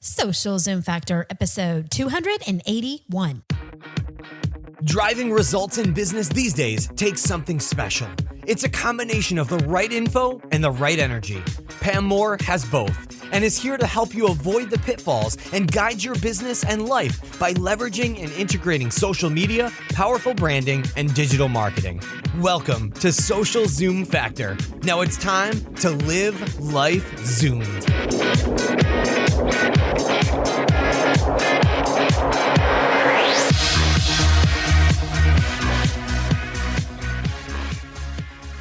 Social Zoom Factor, episode 281. Driving results in business these days takes something special. It's a combination of the right info and the right energy. Pam Moore has both and is here to help you avoid the pitfalls and guide your business and life by leveraging and integrating social media, powerful branding, and digital marketing. Welcome to Social Zoom Factor. Now it's time to live life zoomed.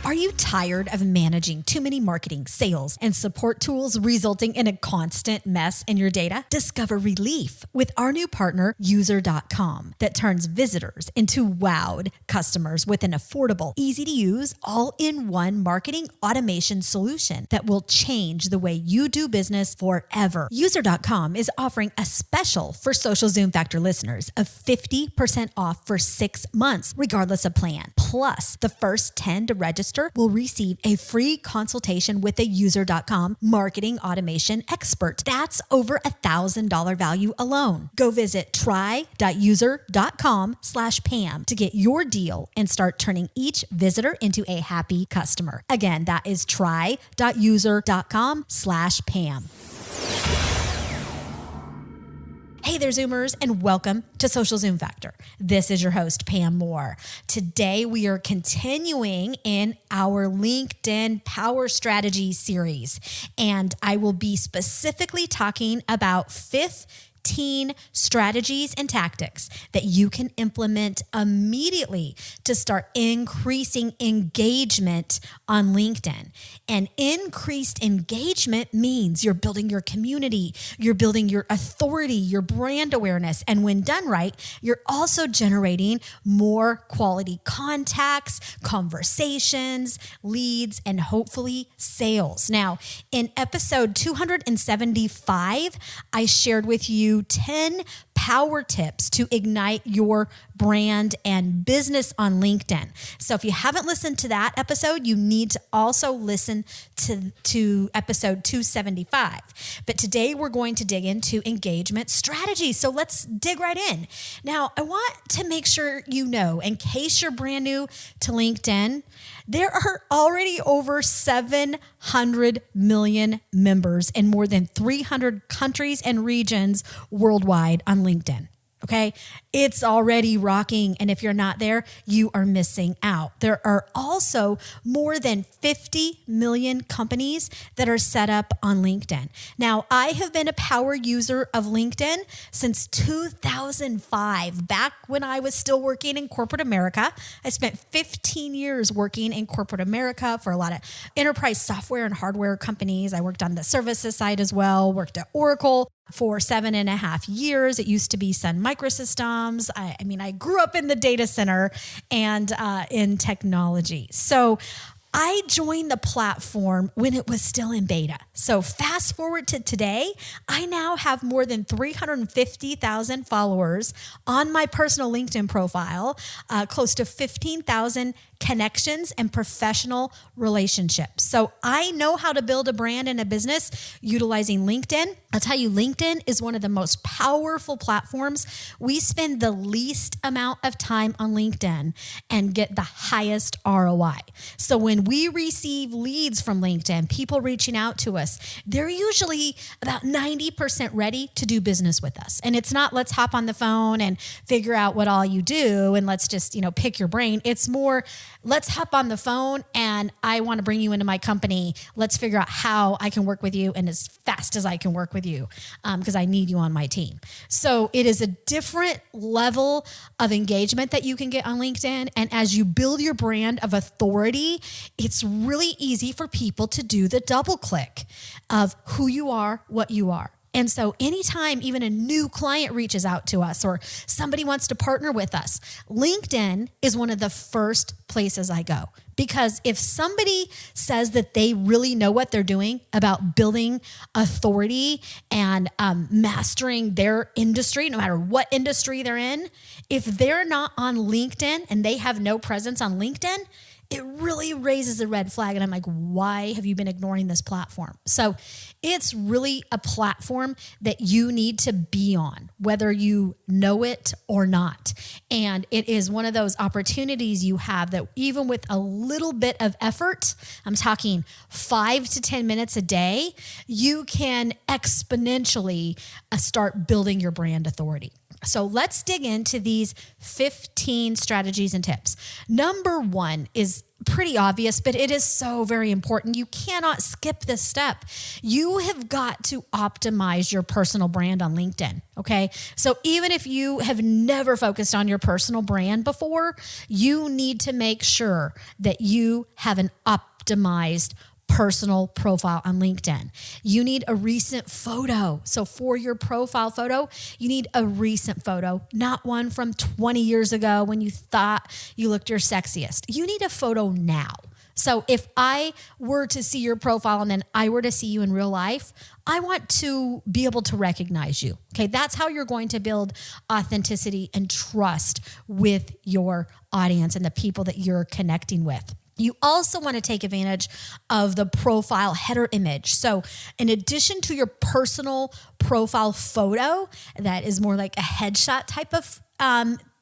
Are you tired of managing too many marketing, sales, and support tools resulting in a constant mess in your data? Discover relief with our new partner, User.com, that turns visitors into wowed customers with an affordable, easy-to-use, all-in-one marketing automation solution that will change the way you do business forever. User.com is offering a special for Social Zoom Factor listeners of 50% off for 6 months, regardless of plan. Plus, the first 10 to register will receive a free consultation with a User.com marketing automation expert. That's over $1,000 value alone. Go visit try.user.com/Pam to get your deal and start turning each visitor into a happy customer. Again, that is try.user.com/Pam. Hey there, Zoomers, and welcome to Social Zoom Factor. This is your host, Pam Moore. Today, we are continuing in our LinkedIn Power Strategy series, and I will be specifically talking about 15 strategies and tactics that you can implement immediately to start increasing engagement on LinkedIn. And increased engagement means you're building your community, you're building your authority, your brand awareness. And when done right, you're also generating more quality contacts, conversations, leads, and hopefully sales. Now, in episode 275, I shared with you 10 power tips to ignite your brand and business on LinkedIn. So if you haven't listened to that episode, you need to also listen to episode 275. But today we're going to dig into engagement strategies. So let's dig right in. Now, I want to make sure you know, in case you're brand new to LinkedIn, there are already over 700 million members in more than 300 countries and regions worldwide on LinkedIn. Okay, it's already rocking. And if you're not there, you are missing out. There are also more than 50 million companies that are set up on LinkedIn. Now, I have been a power user of LinkedIn since 2005, back when I was still working in corporate America. I spent 15 years working in corporate America for a lot of enterprise software and hardware companies. I worked on the services side as well, worked at Oracle for 7.5 years. It used to be Sun Microsystems. I grew up in the data center and in technology. So I joined the platform when it was still in beta. So fast forward to today, I now have more than 350,000 followers on my personal LinkedIn profile, close to 15,000 connections and professional relationships. So I know how to build a brand and a business utilizing LinkedIn. I'll tell you, LinkedIn is one of the most powerful platforms. We spend the least amount of time on LinkedIn and get the highest ROI. So when we receive leads from LinkedIn, people reaching out to us, they're usually about 90% ready to do business with us. And it's not, let's hop on the phone and figure out what all you do and let's just, pick your brain. It's more, let's hop on the phone and I want to bring you into my company. Let's figure out how I can work with you and as fast as I can work with you because I need you on my team. So it is a different level of engagement that you can get on LinkedIn. And as you build your brand of authority, it's really easy for people to do the double click of who you are, what you are. And so anytime even a new client reaches out to us or somebody wants to partner with us, LinkedIn is one of the first places I go. Because if somebody says that they really know what they're doing about building authority and mastering their industry, no matter what industry they're in, if they're not on LinkedIn and they have no presence on LinkedIn, it really raises a red flag. And I'm like, why have you been ignoring this platform? So it's really a platform that you need to be on, whether you know it or not. And it is one of those opportunities you have that even with a little bit of effort, I'm talking 5 to 10 minutes a day, you can exponentially start building your brand authority. So let's dig into these 15 strategies and tips. Number 1 is pretty obvious, but it is so very important. You cannot skip this step. You have got to optimize your personal brand on LinkedIn. Okay. So even if you have never focused on your personal brand before, you need to make sure that you have an optimized personal profile on LinkedIn. You need a recent photo. So for your profile photo, you need a recent photo, not one from 20 years ago when you thought you looked your sexiest. You need a photo now. So if I were to see your profile and then I were to see you in real life, I want to be able to recognize you. Okay, that's how you're going to build authenticity and trust with your audience and the people that you're connecting with. You also want to take advantage of the profile header image. So in addition to your personal profile photo, that is more like a headshot type of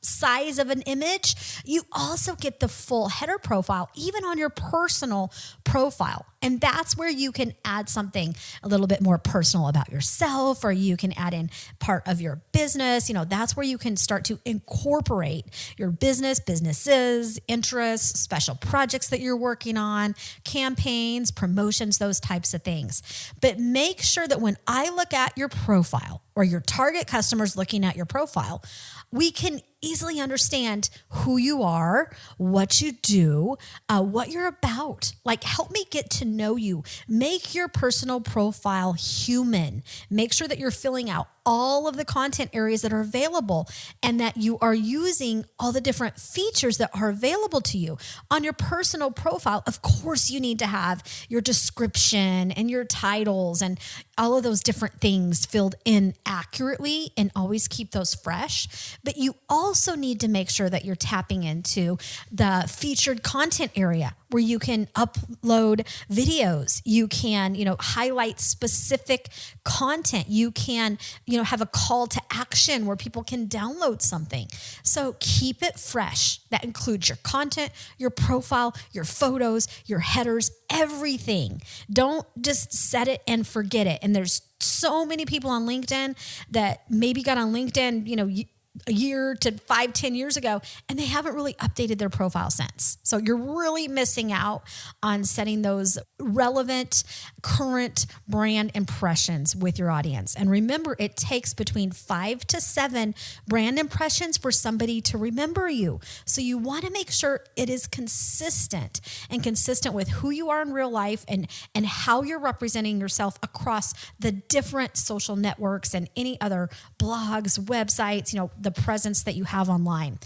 size of an image, you also get the full header profile, even on your personal profile. And that's where you can add something a little bit more personal about yourself, or you can add in part of your business. That's where you can start to incorporate your businesses, interests, special projects that you're working on, campaigns, promotions, those types of things. But make sure that when I look at your profile or your target customers looking at your profile, we can easily understand who you are, what you do, what you're about. Like, help me get to know you. Make your personal profile human. Make sure that you're filling out all of the content areas that are available and that you are using all the different features that are available to you. On your personal profile, of course, you need to have your description and your titles and all of those different things filled in accurately, and always keep those fresh. But you also need to make sure that you're tapping into the featured content area where you can upload videos. You can, highlight specific content. You can, have a call to action where people can download something. So keep it fresh. That includes your content, your profile, your photos, your headers, everything. Don't just set it and forget it. And there's so many people on LinkedIn that maybe got on LinkedIn, a year to 5-10 years ago, and they haven't really updated their profile since. So you're really missing out on setting those relevant, current brand impressions with your audience. And remember, it takes between 5 to 7 brand impressions for somebody to remember you. So you want to make sure it is consistent with who you are in real life and how you're representing yourself across the different social networks and any other blogs, websites, the presence that you have online.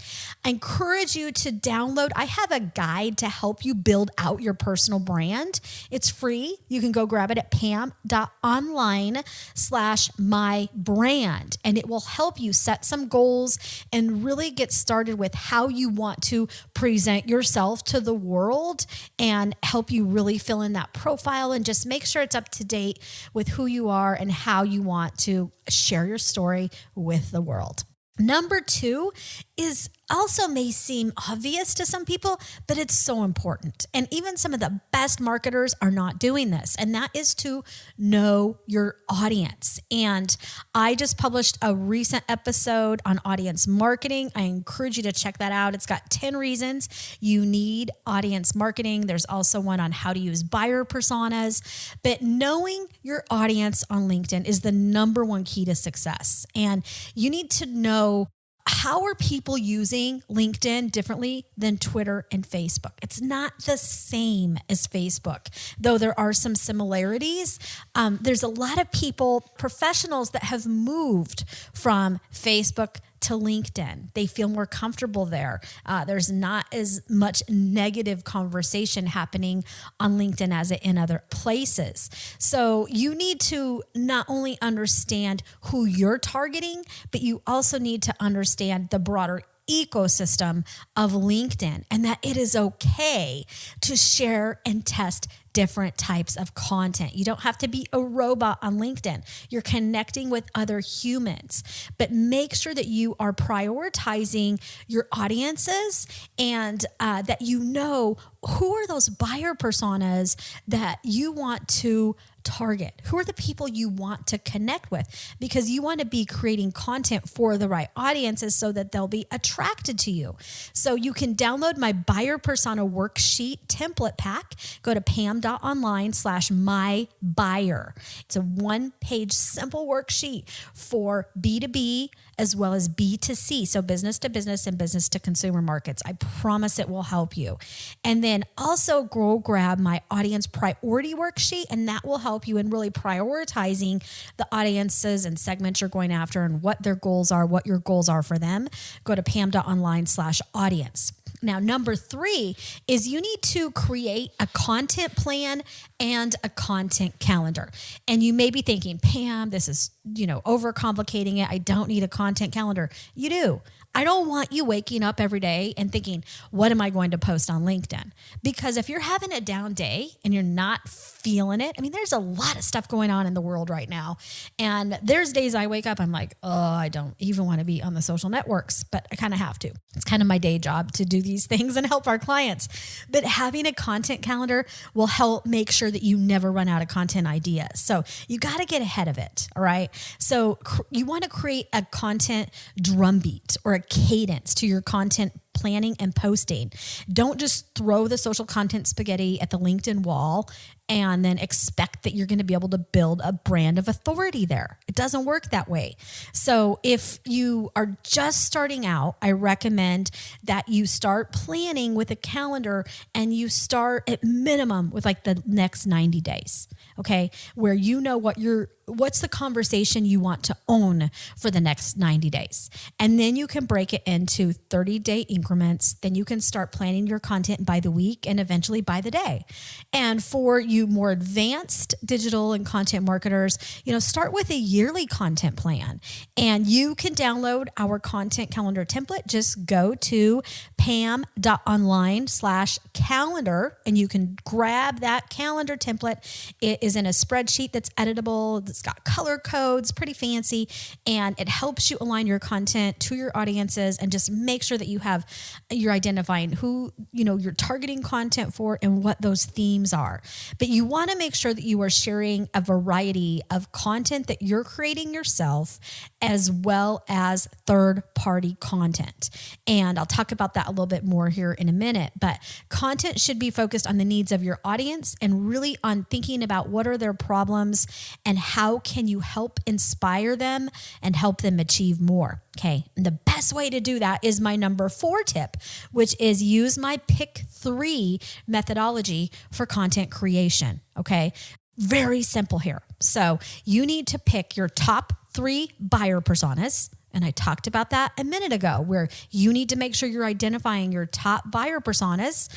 I encourage you to download. I have a guide to help you build out your personal brand. It's free. You can go grab it at pam.online/mybrand, and it will help you set some goals and really get started with how you want to present yourself to the world and help you really fill in that profile and just make sure it's up to date with who you are and how you want to share your story with the world. Number 2 is also may seem obvious to some people, but it's so important. And even some of the best marketers are not doing this. And that is to know your audience. And I just published a recent episode on audience marketing. I encourage you to check that out. It's got 10 reasons you need audience marketing. There's also one on how to use buyer personas. But knowing your audience on LinkedIn is the number one key to success. And you need to know, how are people using LinkedIn differently than Twitter and Facebook? It's not the same as Facebook, though there are some similarities. There's a lot of people, professionals that have moved from Facebook to LinkedIn. They feel more comfortable there. There's not as much negative conversation happening on LinkedIn as in other places. So you need to not only understand who you're targeting, but you also need to understand the broader ecosystem of LinkedIn, and that it is okay to share and test different types of content. You don't have to be a robot on LinkedIn. You're connecting with other humans, but make sure that you are prioritizing your audiences and that you know who are those buyer personas that you want to target. Who are the people you want to connect with? Because you want to be creating content for the right audiences so that they'll be attracted to you. So you can download my buyer persona worksheet template pack. Go to pam.online/mybuyer. It's a one-page simple worksheet for B2B as well as B2C. So business to business and business to consumer markets. I promise it will help you. And then also go grab my audience priority worksheet, and that will help you in really prioritizing the audiences and segments you're going after and what their goals are, what your goals are for them. Go to pam.online/audience. Now, number 3 is you need to create a content plan and a content calendar. And you may be thinking, Pam, this is, overcomplicating it. I don't need a content calendar. You do. I don't want you waking up every day and thinking, what am I going to post on LinkedIn? Because if you're having a down day and you're not feeling it, there's a lot of stuff going on in the world right now. And there's days I wake up, I'm like, I don't even want to be on the social networks, but I kind of have to. It's kind of my day job to do these things and help our clients. But having a content calendar will help make sure that you never run out of content ideas. So you got to get ahead of it. All right. So you want to create a content drumbeat or a cadence to your content planning and posting. Don't just throw the social content spaghetti at the LinkedIn wall and then expect that you're going to be able to build a brand of authority there. It doesn't work that way. So if you are just starting out, I recommend that you start planning with a calendar and you start at minimum with like the next 90 days. Okay. Where you know what's the conversation you want to own for the next 90 days. And then you can break it into 30-day increments. Then you can start planning your content by the week and eventually by the day. And for you more advanced digital and content marketers, start with a yearly content plan. And you can download our content calendar template. Just go to pam.online/calendar and you can grab that calendar template. It is in a spreadsheet that's editable. It's got color codes, pretty fancy, and it helps you align your content to your audiences and just make sure that you're identifying who, you're targeting content for and what those themes are. But you want to make sure that you are sharing a variety of content that you're creating yourself as well as third-party content. And I'll talk about that a little bit more here in a minute, but content should be focused on the needs of your audience and really on thinking about what are their problems and how can you help inspire them and help them achieve more. Okay. And the best way to do that is my number 4 tip, which is use my pick 3 methodology for content creation. Okay. Very simple here. So you need to pick your top 3 buyer personas. And I talked about that a minute ago, where you need to make sure you're identifying your top buyer personas.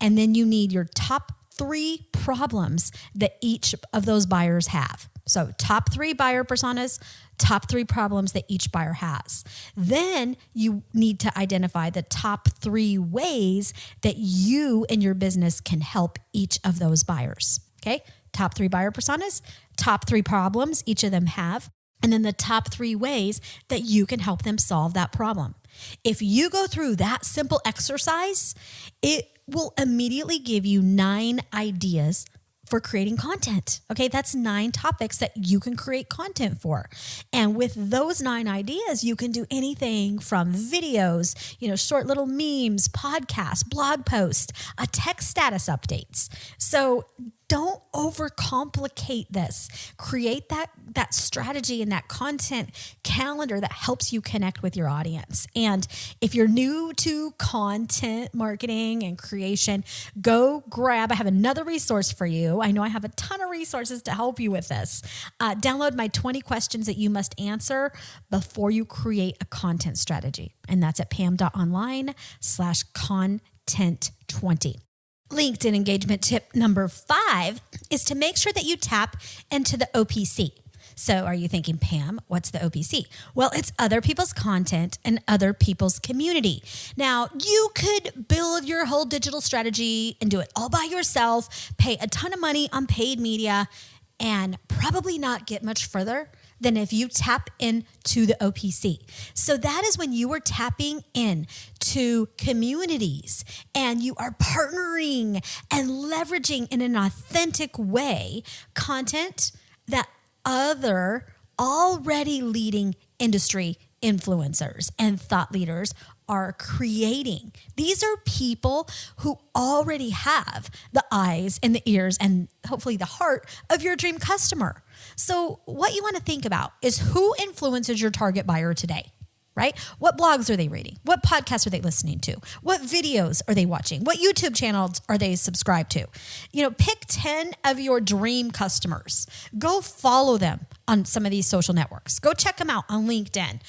And then you need your top 3 problems that each of those buyers have. So top 3 buyer personas, top 3 problems that each buyer has. Then you need to identify the top 3 ways that you and your business can help each of those buyers. Okay. Top 3 buyer personas, top 3 problems each of them have, and then the top 3 ways that you can help them solve that problem. If you go through that simple exercise, it will immediately give you 9 ideas for creating content. Okay, that's 9 topics that you can create content for. And with those 9 ideas, you can do anything from videos, short little memes, podcasts, blog posts, text status updates. So don't overcomplicate this. Create that strategy and that content calendar that helps you connect with your audience. And if you're new to content marketing and creation, I have another resource for you. I know I have a ton of resources to help you with this. Download my 20 questions that you must answer before you create a content strategy. And that's at pam.online/content20. LinkedIn engagement tip number 5 is to make sure that you tap into the OPC. So are you thinking, Pam, what's the OPC? Well, it's other people's content and other people's community. Now, you could build your whole digital strategy and do it all by yourself, pay a ton of money on paid media, and probably not get much further than if you tap into the OPC. So that is when you are tapping in to communities and you are partnering and leveraging in an authentic way content that other already leading industry influencers and thought leaders are creating. These are people who already have the eyes and the ears and hopefully the heart of your dream customer. So what you want to think about is who influences your target buyer today, right? What blogs are they reading? What podcasts are they listening to? What videos are they watching? What YouTube channels are they subscribed to? Pick 10 of your dream customers. Go follow them on some of these social networks. Go check them out on LinkedIn.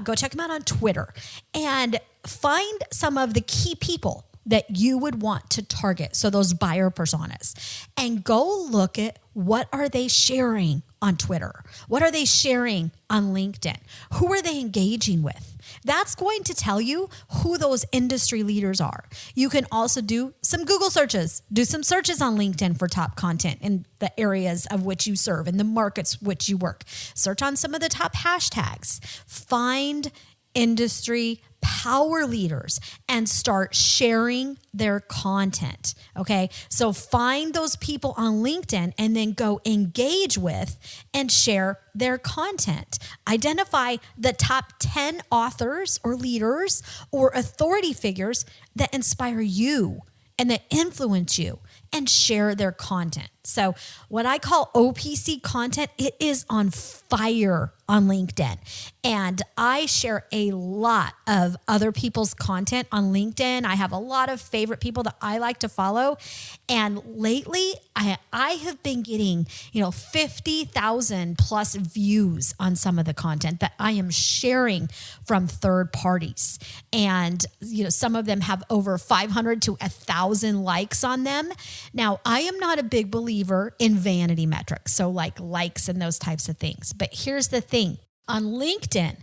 Go check them out on Twitter. And find some of the key people that you would want to target. So those buyer personas. And go look at what are they sharing on Twitter? What are they sharing on LinkedIn? Who are they engaging with? That's going to tell you who those industry leaders are. You can also do some Google searches. Do some searches on LinkedIn for top content in the areas of which you serve, in the markets which you work. Search on some of the top hashtags. Find industry power leaders and start sharing their content. Okay. So find those people on LinkedIn and then go engage with and share their content. Identify the top 10 authors or leaders or authority figures that inspire you and that influence you and share their content. So what I call OPC content, it is on fire on LinkedIn. And I share a lot of other people's content on LinkedIn. I have a lot of favorite people that I like to follow. And lately, I have been getting, 50,000 plus views on some of the content that I am sharing from third parties. And, some of them have over 500 to 1,000 likes on them. Now, I am not a big believer in vanity metrics, so like likes and those types of things. But here's the thing. On LinkedIn,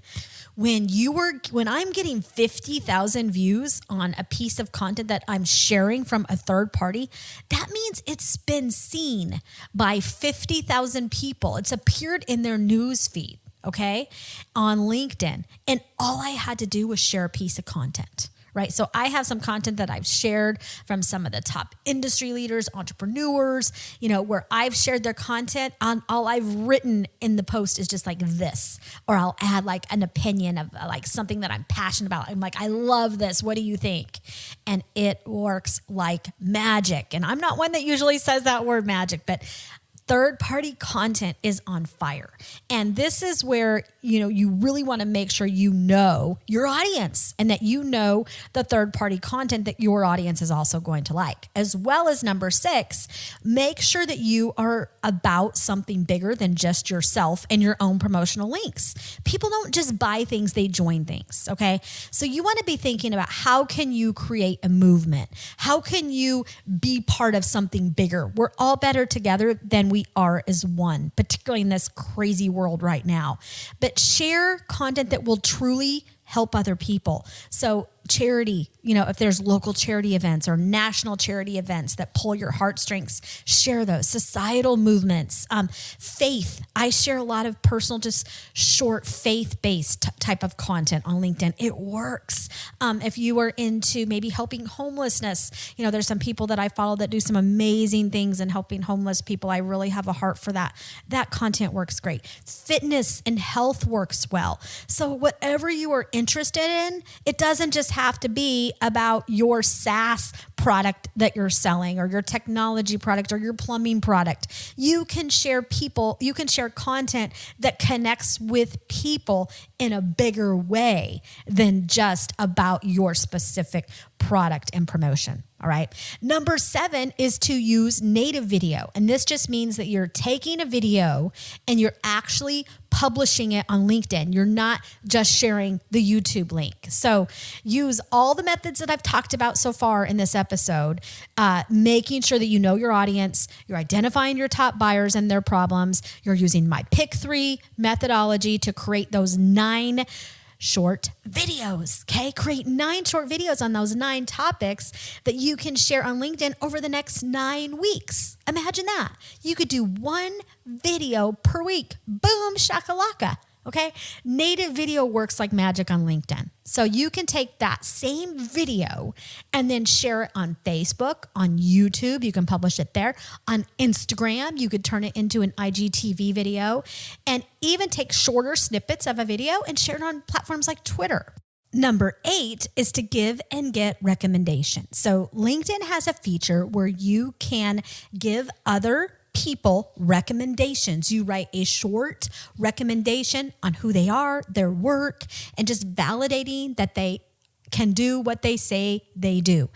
when I'm getting 50,000 views on a piece of content that I'm sharing from a third party, that means it's been seen by 50,000 people. It's appeared in their news feed, okay, on LinkedIn. And all I had to do was share a piece of content. Right. So I have some content that I've shared from some of the top industry leaders, entrepreneurs, where I've shared their content on all I've written in the post is just like this, or I'll add like an opinion of like something that I'm passionate about. I'm like, I love this. What do you think? And it works like magic. And I'm not one that usually says that word magic, but third-party content is on fire. And this is where, you really want to make sure you know your audience and that you know the third-party content that your audience is also going to like. As well as number 6, make sure that you are about something bigger than just yourself and your own promotional links. People don't just buy things, they join things, okay? So you want to be thinking about how can you create a movement? How can you be part of something bigger? We're all better together than we are as one, particularly in this crazy world right now. But share content that will truly help other people. So charity, if there's local charity events or national charity events that pull your heartstrings, share those. Societal movements, faith. I share a lot of personal, just short faith-based type of content on LinkedIn. It works. If you are into maybe helping homelessness, there's some people that I follow that do some amazing things in helping homeless people. I really have a heart for that. That content works great. Fitness and health works well. So whatever you are interested in, it doesn't just have to be about your SaaS product that you're selling or your technology product or your plumbing product. You can share content that connects with people in a bigger way than just about your specific product and promotion. All right. Number 7 is to use native video. And this just means that you're taking a video and you're actually publishing it on LinkedIn. You're not just sharing the YouTube link. So use all the methods that I've talked about so far in this episode, making sure that you know your audience, you're identifying your top buyers and their problems. You're using my Pick 3 methodology to create those 9 short videos. Okay. Create 9 short videos on those 9 topics that you can share on LinkedIn over the next 9 weeks. Imagine that. You could do 1 video per week. Boom, shakalaka. Okay. Native video works like magic on LinkedIn. So you can take that same video and then share it on Facebook, on YouTube. You can publish it there. On Instagram, you could turn it into an IGTV video and even take shorter snippets of a video and share it on platforms like Twitter. Number 8 is to give and get recommendations. So LinkedIn has a feature where you can give other people recommendations. You write a short recommendation on who they are, their work, and just validating that they can do what they say they do.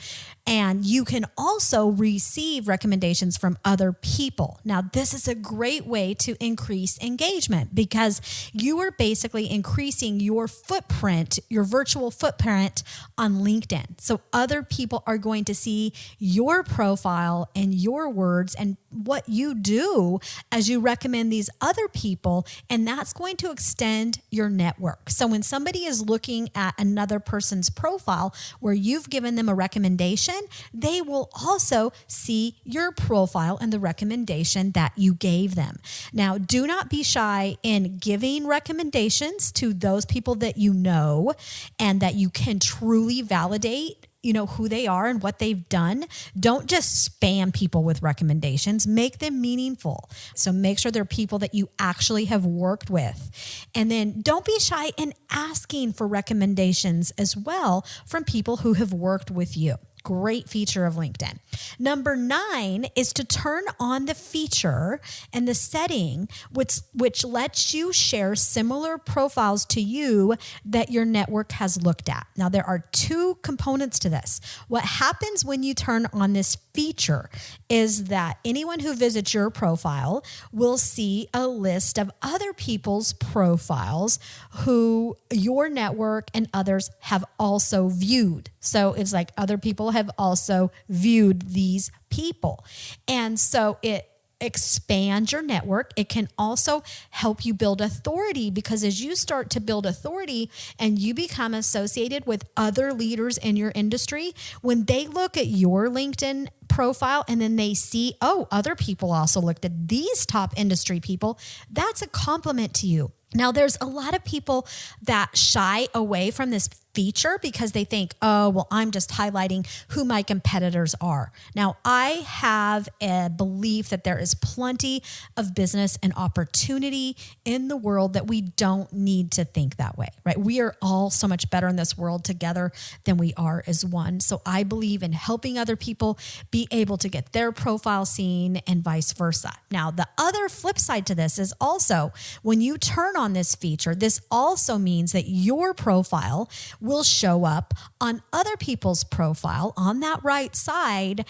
And you can also receive recommendations from other people. Now, this is a great way to increase engagement because you are basically increasing your footprint, your virtual footprint on LinkedIn. So other people are going to see your profile and your words and what you do as you recommend these other people, and that's going to extend your network. So when somebody is looking at another person's profile where you've given them a recommendation, they will also see your profile and the recommendation that you gave them. Now, do not be shy in giving recommendations to those people that you know and that you can truly validate who they are and what they've done. Don't just spam people with recommendations. Make them meaningful. So make sure they're people that you actually have worked with. And then don't be shy in asking for recommendations as well from people who have worked with you. Great feature of LinkedIn. Number 9 is to turn on the feature and the setting which lets you share similar profiles to you that your network has looked at. Now, there are 2 components to this. What happens when you turn on this feature is that anyone who visits your profile will see a list of other people's profiles who your network and others have also viewed. So it's like other people have also viewed these people. And so it expands your network. It can also help you build authority because as you start to build authority and you become associated with other leaders in your industry, when they look at your LinkedIn profile and then they see, oh, other people also looked at these top industry people, that's a compliment to you. Now, there's a lot of people that shy away from this feature because they think, oh, well, I'm just highlighting who my competitors are. Now, I have a belief that there is plenty of business and opportunity in the world that we don't need to think that way, right? We are all so much better in this world together than we are as one. So I believe in helping other people be able to get their profile seen and vice versa. Now, the other flip side to this is also when you turn on this feature, this also means that your profile will show up on other people's profile on that right side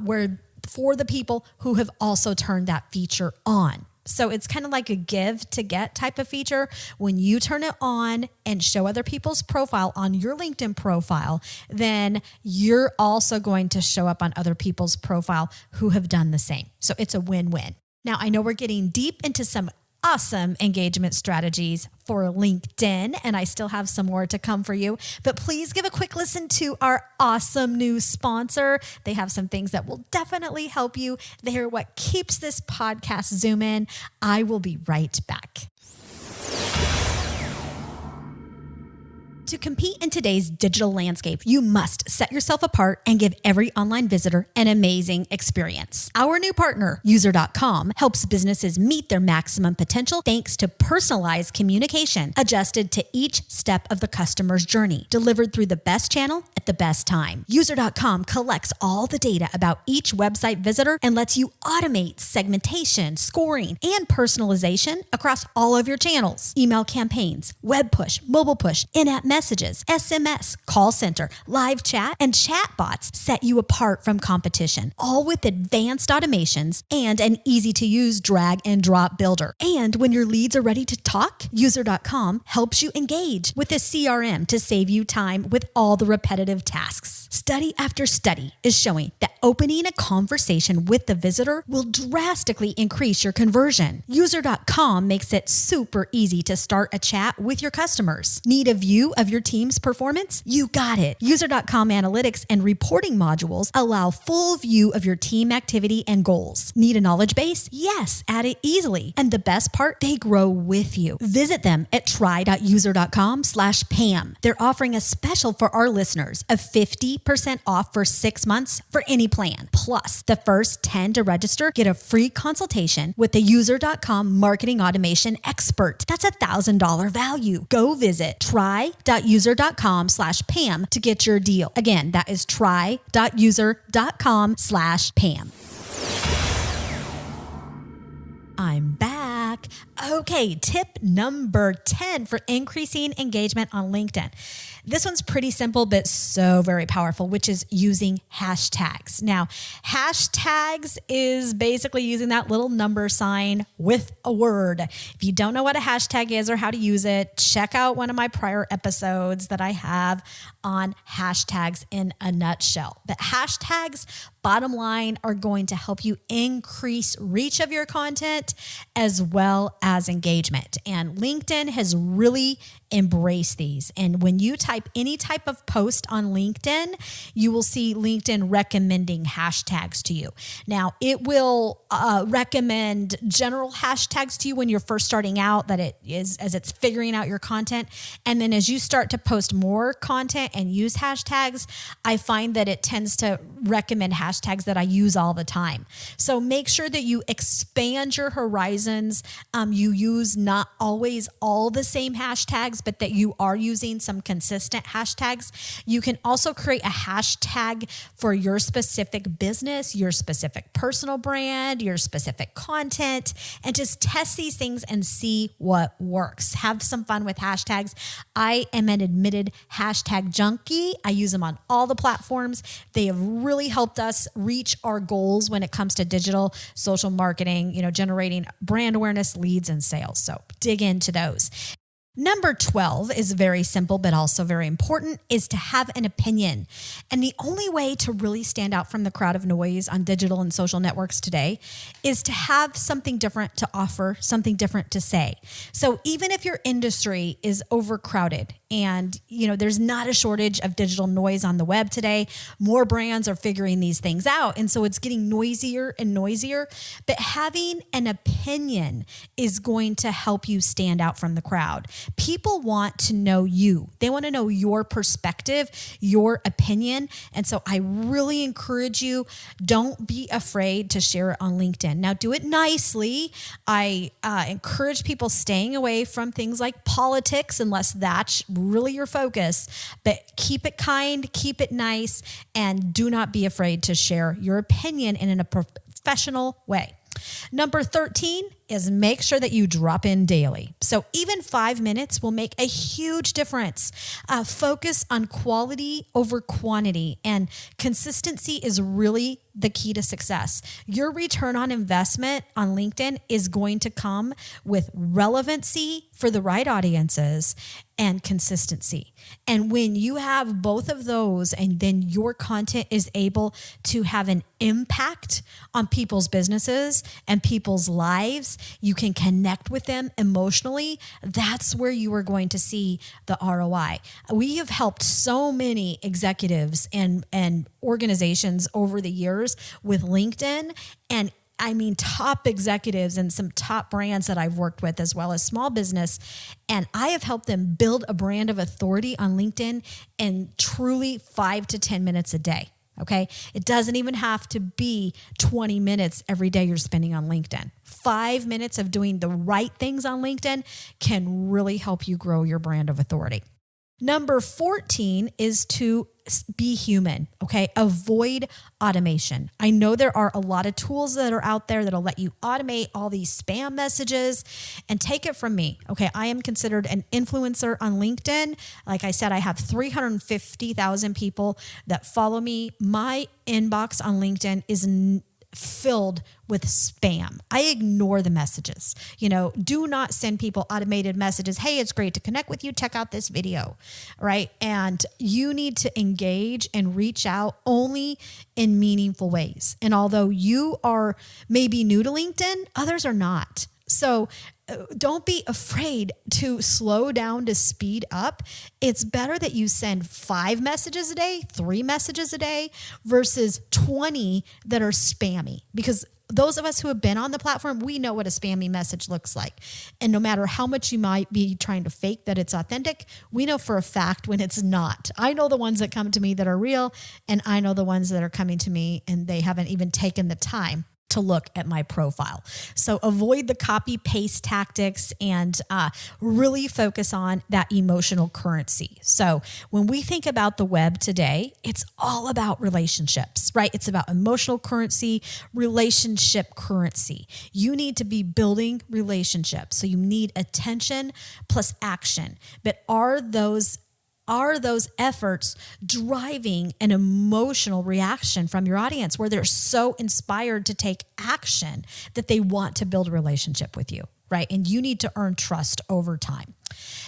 where for the people who have also turned that feature on. So it's kind of like a give to get type of feature. When you turn it on and show other people's profile on your LinkedIn profile, then you're also going to show up on other people's profile who have done the same. So it's a win-win. Now, I know we're getting deep into some awesome engagement strategies for LinkedIn, and I still have some more to come for you, but please give a quick listen to our awesome new sponsor. They have some things that will definitely help you. They're what keeps this podcast zooming. I will be right back. To compete in today's digital landscape, you must set yourself apart and give every online visitor an amazing experience. Our new partner, User.com, helps businesses meet their maximum potential thanks to personalized communication adjusted to each step of the customer's journey, delivered through the best channel at the best time. User.com collects all the data about each website visitor and lets you automate segmentation, scoring, and personalization across all of your channels. Email campaigns, web push, mobile push, in-app messaging, messages, SMS, call center, live chat, and chatbots set you apart from competition, all with advanced automations and an easy-to-use drag and drop builder. And when your leads are ready to talk, User.com helps you engage with a CRM to save you time with all the repetitive tasks. Study after study is showing that opening a conversation with the visitor will drastically increase your conversion. User.com makes it super easy to start a chat with your customers. Need a view of your team's performance? You got it. User.com analytics and reporting modules allow full view of your team activity and goals. Need a knowledge base? Yes, add it easily. And the best part, they grow with you. Visit them at try.user.com/Pam. They're offering a special for our listeners of 50% off for 6 months for any plan. Plus, the first 10 to register get a free consultation with the User.com marketing automation expert. That's $1,000 value. Go visit try.user.com/Pam to get your deal. Again, that is try.user.com/Pam. I'm back. Okay, tip number 10 for increasing engagement on LinkedIn. This one's pretty simple, but so very powerful, which is using hashtags. Now, hashtags is basically using that little number sign with a word. If you don't know what a hashtag is or how to use it, check out one of my prior episodes that I have on hashtags in a nutshell. But hashtags, bottom line, are going to help you increase reach of your content as well as engagement. And LinkedIn has really embraced these. And when you type any type of post on LinkedIn, you will see LinkedIn recommending hashtags to you. Now, it will recommend general hashtags to you when you're first starting out, that it is as it's figuring out your content. And then as you start to post more content and use hashtags, I find that it tends to recommend hashtags that I use all the time. So make sure that you expand your horizons. You use not always all the same hashtags, but that you are using some consistent hashtags. You can also create a hashtag for your specific business, your specific personal brand, your specific content, and just test these things and see what works. Have some fun with hashtags. I am an admitted hashtag junkie. I use them on all the platforms. They have really helped us reach our goals when it comes to digital social marketing, generating brand awareness, leads, and sales. So dig into those. Number 12 is very simple, but also very important, is to have an opinion. And the only way to really stand out from the crowd of noise on digital and social networks today is to have something different to offer, something different to say. So even if your industry is overcrowded and, there's not a shortage of digital noise on the web today, more brands are figuring these things out. And so it's getting noisier and noisier, but having an opinion is going to help you stand out from the crowd. People want to know you. They want to know your perspective, your opinion. And so I really encourage you, don't be afraid to share it on LinkedIn. Now, do it nicely. I encourage people staying away from things like politics unless that's really your focus. But keep it kind, keep it nice, and do not be afraid to share your opinion in a professional way. Number 13 is make sure that you drop in daily. So even 5 minutes will make a huge difference. Focus on quality over quantity, and consistency is really the key to success. Your return on investment on LinkedIn is going to come with relevancy for the right audiences and consistency. And when you have both of those, and then your content is able to have an impact on people's businesses and people's lives, you can connect with them emotionally. That's where you are going to see the ROI. We have helped so many executives and organizations over the years with LinkedIn, and top executives and some top brands that I've worked with, as well as small business. And I have helped them build a brand of authority on LinkedIn in truly 5 to 10 minutes a day. Okay. It doesn't even have to be 20 minutes every day you're spending on LinkedIn. 5 minutes of doing the right things on LinkedIn can really help you grow your brand of authority. Number 14 is to be human, okay? Avoid automation. I know there are a lot of tools that are out there that'll let you automate all these spam messages, and take it from me, okay? I am considered an influencer on LinkedIn. Like I said, I have 350,000 people that follow me. My inbox on LinkedIn is filled with spam. I ignore the messages. Do not send people automated messages. Hey, it's great to connect with you. Check out this video, right? And you need to engage and reach out only in meaningful ways. And although you are maybe new to LinkedIn, others are not. So don't be afraid to slow down to speed up. It's better that you send 5 messages a day, 3 messages a day versus 20 that are spammy, because those of us who have been on the platform, we know what a spammy message looks like. And no matter how much you might be trying to fake that it's authentic, we know for a fact when it's not. I know the ones that come to me that are real, and I know the ones that are coming to me and they haven't even taken the time to look at my profile. So avoid the copy paste tactics and really focus on that emotional currency. So when we think about the web today, it's all about relationships, right? It's about emotional currency, relationship currency. You need to be building relationships. So you need attention plus action. But are those efforts driving an emotional reaction from your audience where they're so inspired to take action that they want to build a relationship with you, right? And you need to earn trust over time.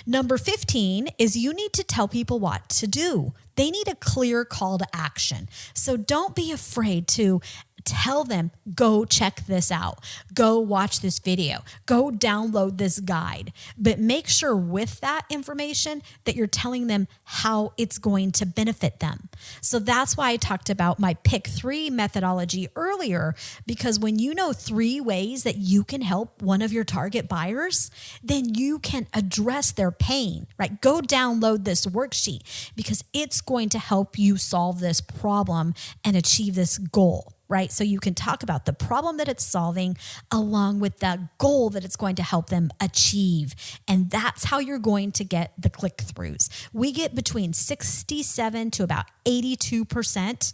Number 15 is you need to tell people what to do. They need a clear call to action. So don't be afraid to tell them, go check this out, go watch this video, go download this guide. But make sure with that information that you're telling them how it's going to benefit them. So that's why I talked about my pick 3 methodology earlier, because when you know 3 ways that you can help one of your target buyers, then you can address their pain, right? Go download this worksheet because it's going to help you solve this problem and achieve this goal. Right? So you can talk about the problem that it's solving along with the goal that it's going to help them achieve. And that's how you're going to get the click-throughs. We get between 67 to about 82%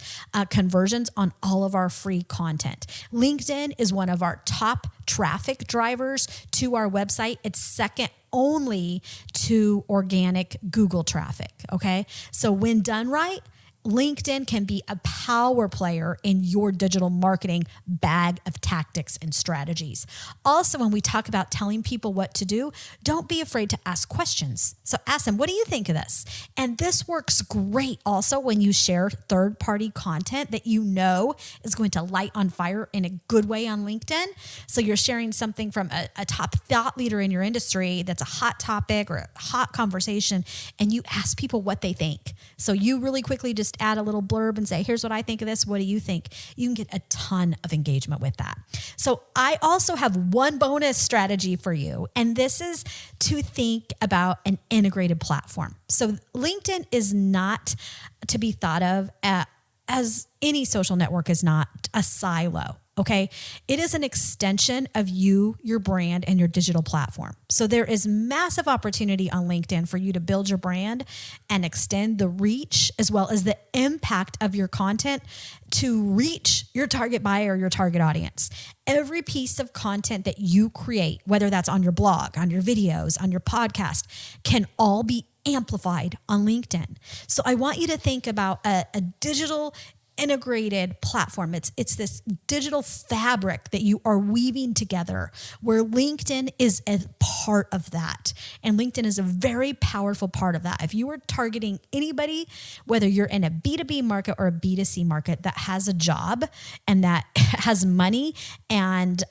conversions on all of our free content. LinkedIn is one of our top traffic drivers to our website. It's second only to organic Google traffic. Okay. So when done right, LinkedIn can be a power player in your digital marketing bag of tactics and strategies. Also, when we talk about telling people what to do, don't be afraid to ask questions. So ask them, what do you think of this? And this works great also when you share third-party content that you know is going to light on fire in a good way on LinkedIn. So you're sharing something from a top thought leader in your industry that's a hot topic or a hot conversation, and you ask people what they think. So you really quickly just add a little blurb and say, here's what I think of this. What do you think? You can get a ton of engagement with that. So I also have one bonus strategy for you, and this is to think about an integrated platform. So LinkedIn is not to be thought of as any social network is not a silo. Okay. It is an extension of you, your brand, and your digital platform. So there is massive opportunity on LinkedIn for you to build your brand and extend the reach as well as the impact of your content to reach your target buyer, your target audience. Every piece of content that you create, whether that's on your blog, on your videos, on your podcast, can all be amplified on LinkedIn. So I want you to think about a digital integrated platform. It's this digital fabric that you are weaving together where LinkedIn is a part of that. And LinkedIn is a very powerful part of that. If you are targeting anybody, whether you're in a B2B market or a B2C market that has a job and that has money and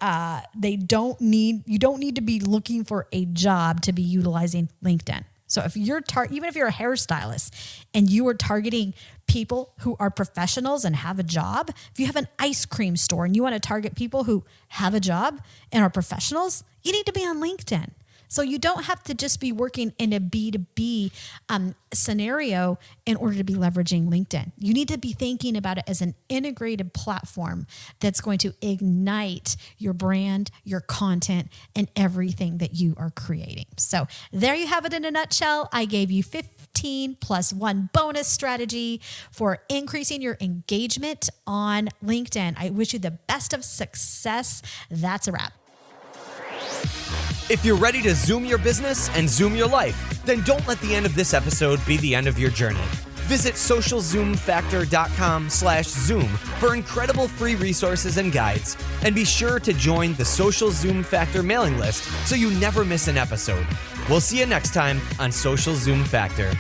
you don't need to be looking for a job to be utilizing LinkedIn. So if you're even if you're a hairstylist and you are targeting people who are professionals and have a job, if you have an ice cream store and you want to target people who have a job and are professionals, you need to be on LinkedIn. So you don't have to just be working in a B2B scenario in order to be leveraging LinkedIn. You need to be thinking about it as an integrated platform that's going to ignite your brand, your content, and everything that you are creating. So there you have it in a nutshell. I gave you 15 15 plus 1 bonus strategy for increasing your engagement on LinkedIn. I wish you the best of success. That's a wrap. If you're ready to Zoom your business and Zoom your life, then don't let the end of this episode be the end of your journey. Visit socialzoomfactor.com/Zoom for incredible free resources and guides. And be sure to join the Social Zoom Factor mailing list so you never miss an episode. We'll see you next time on Social Zoom Factor.